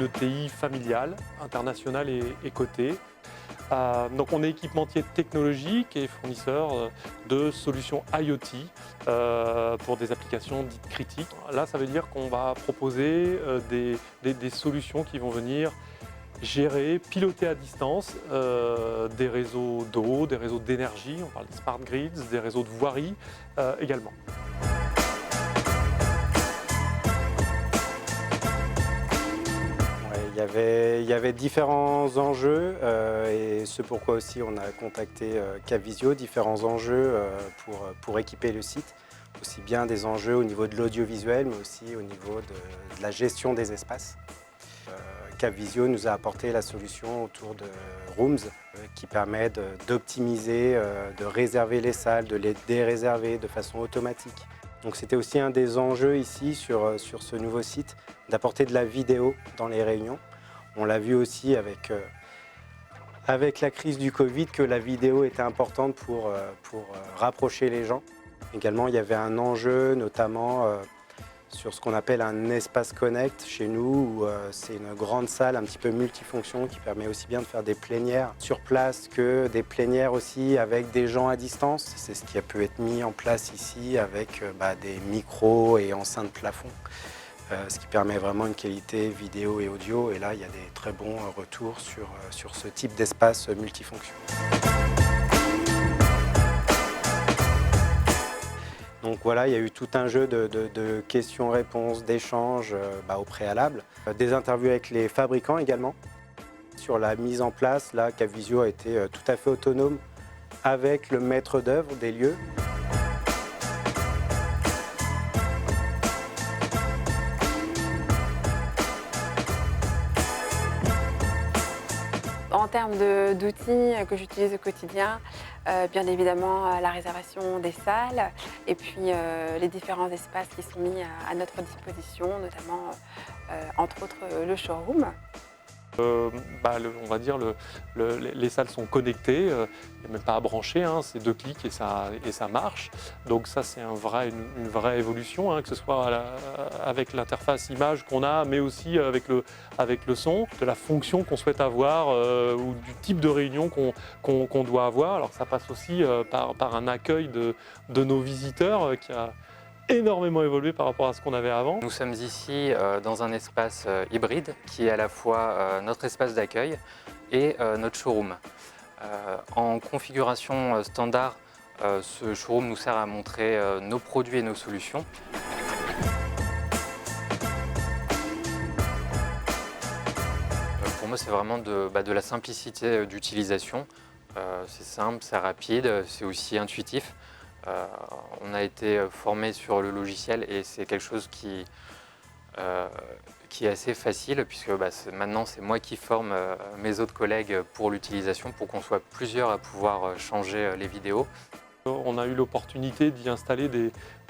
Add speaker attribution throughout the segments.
Speaker 1: une TI familiale, internationale et cotée. Donc on est équipementier technologique et fournisseur de solutions IoT pour des applications dites critiques. Là, ça veut dire qu'on va proposer des solutions qui vont venir gérer, piloter à distance des réseaux d'eau, des réseaux d'énergie, on parle des smart grids, des réseaux de voirie également.
Speaker 2: Il y avait différents enjeux et c'est pourquoi aussi on a contacté Capvisio, différents enjeux pour équiper le site, aussi bien des enjeux au niveau de l'audiovisuel mais aussi au niveau de la gestion des espaces. Capvisio nous a apporté la solution autour de Rooms qui permet d'optimiser, de réserver les salles, de les déréserver de façon automatique. Donc c'était aussi un des enjeux ici sur ce nouveau site, d'apporter de la vidéo dans les réunions. On l'a vu aussi avec la crise du Covid que la vidéo était importante pour rapprocher les gens. Également, il y avait un enjeu notamment sur ce qu'on appelle un espace connect chez nous, où c'est une grande salle un petit peu multifonction qui permet aussi bien de faire des plénières sur place que des plénières aussi avec des gens à distance. C'est ce qui a pu être mis en place ici avec des micros et enceintes plafond, ce qui permet vraiment une qualité vidéo et audio. Et là, il y a des très bons retours sur ce type d'espace multifonction. Donc voilà, il y a eu tout un jeu de questions-réponses, d'échanges au préalable. Des interviews avec les fabricants également. Sur la mise en place, là, Capvisio a été tout à fait autonome avec le maître d'œuvre des lieux.
Speaker 3: En termes d'outils que j'utilise au quotidien, bien évidemment la réservation des salles et puis les différents espaces qui sont mis à notre disposition, notamment entre autres le showroom.
Speaker 1: On va dire les salles sont connectées, il n'y a même pas à brancher, hein, c'est 2 clics et ça marche. Donc ça c'est une vraie évolution, hein, que ce soit avec l'interface image qu'on a, mais aussi avec le son, de la fonction qu'on souhaite avoir ou du type de réunion qu'on doit avoir. Alors ça passe aussi par un accueil de nos visiteurs qui a énormément évolué par rapport à ce qu'on avait avant.
Speaker 4: Nous sommes ici dans un espace hybride qui est à la fois notre espace d'accueil et notre showroom. En configuration standard, ce showroom nous sert à montrer nos produits et nos solutions. Pour moi, c'est vraiment de la simplicité d'utilisation. C'est simple, c'est rapide, c'est aussi intuitif. On a été formé sur le logiciel et c'est quelque chose qui est assez facile puisque maintenant c'est moi qui forme mes autres collègues pour l'utilisation pour qu'on soit plusieurs à pouvoir changer les vidéos.
Speaker 1: On a eu l'opportunité d'y installer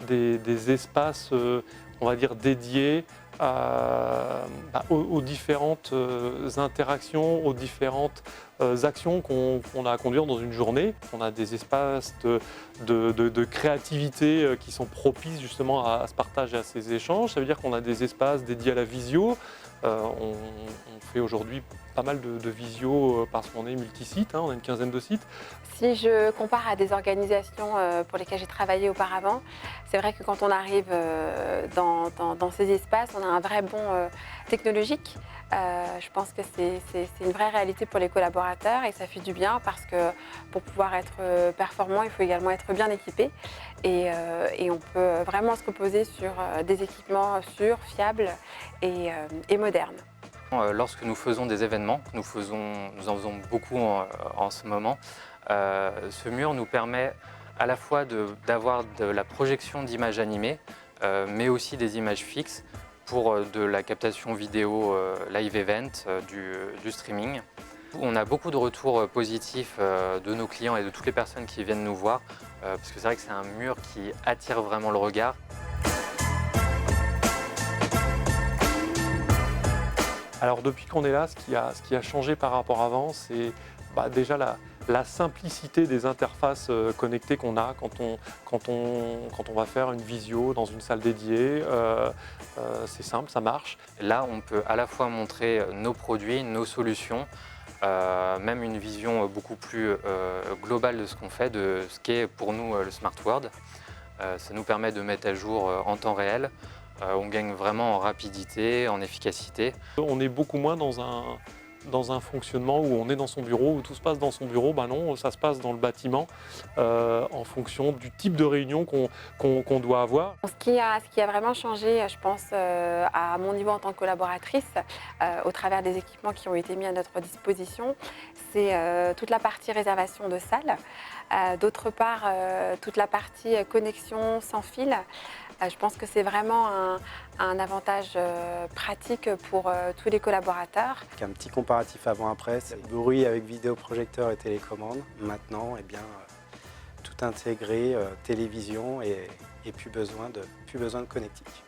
Speaker 1: des espaces, on va dire, dédiés aux différentes interactions, aux différentes actions qu'on a à conduire dans une journée. On a des espaces de créativité qui sont propices justement à ce partage et à ces échanges. Ça veut dire qu'on a des espaces dédiés à la visio. On fait aujourd'hui pas mal de visio parce qu'on est multi-sites, hein, on a une quinzaine de sites.
Speaker 3: Si je compare à des organisations pour lesquelles j'ai travaillé auparavant, c'est vrai que quand on arrive dans ces espaces, on a un vrai bond technologique. Je pense que c'est une vraie réalité pour les collaborateurs et ça fait du bien parce que pour pouvoir être performant, il faut également être bien équipé et on peut vraiment se reposer sur des équipements sûrs, fiables et modernes.
Speaker 4: Lorsque nous faisons des événements, nous en faisons beaucoup en ce moment, ce mur nous permet à la fois d'avoir de la projection d'images animées, mais aussi des images fixes pour de la captation vidéo live event, du streaming. On a beaucoup de retours positifs de nos clients et de toutes les personnes qui viennent nous voir, parce que c'est vrai que c'est un mur qui attire vraiment le regard.
Speaker 1: Alors depuis qu'on est là, ce qui a changé par rapport à avant, c'est déjà la simplicité des interfaces connectées qu'on a quand on va faire une visio dans une salle dédiée. C'est simple, ça marche.
Speaker 4: Là, on peut à la fois montrer nos produits, nos solutions, même une vision beaucoup plus globale de ce qu'on fait, de ce qu'est pour nous le Smart World. Ça nous permet de mettre à jour en temps réel. On gagne vraiment en rapidité, en efficacité.
Speaker 1: On est beaucoup moins dans un fonctionnement où on est dans son bureau, où tout se passe dans son bureau. Ben non, ça se passe dans le bâtiment en fonction du type de réunion qu'on doit avoir.
Speaker 3: Ce qui a vraiment changé, je pense, à mon niveau en tant que collaboratrice, au travers des équipements qui ont été mis à notre disposition, c'est toute la partie réservation de salles. D'autre part, toute la partie connexion sans fil. Je pense que c'est vraiment un avantage pratique pour tous les collaborateurs.
Speaker 2: Un petit comparatif avant-après, c'est le bruit avec vidéoprojecteur et télécommande. Maintenant, tout intégré, télévision et plus besoin de connectique.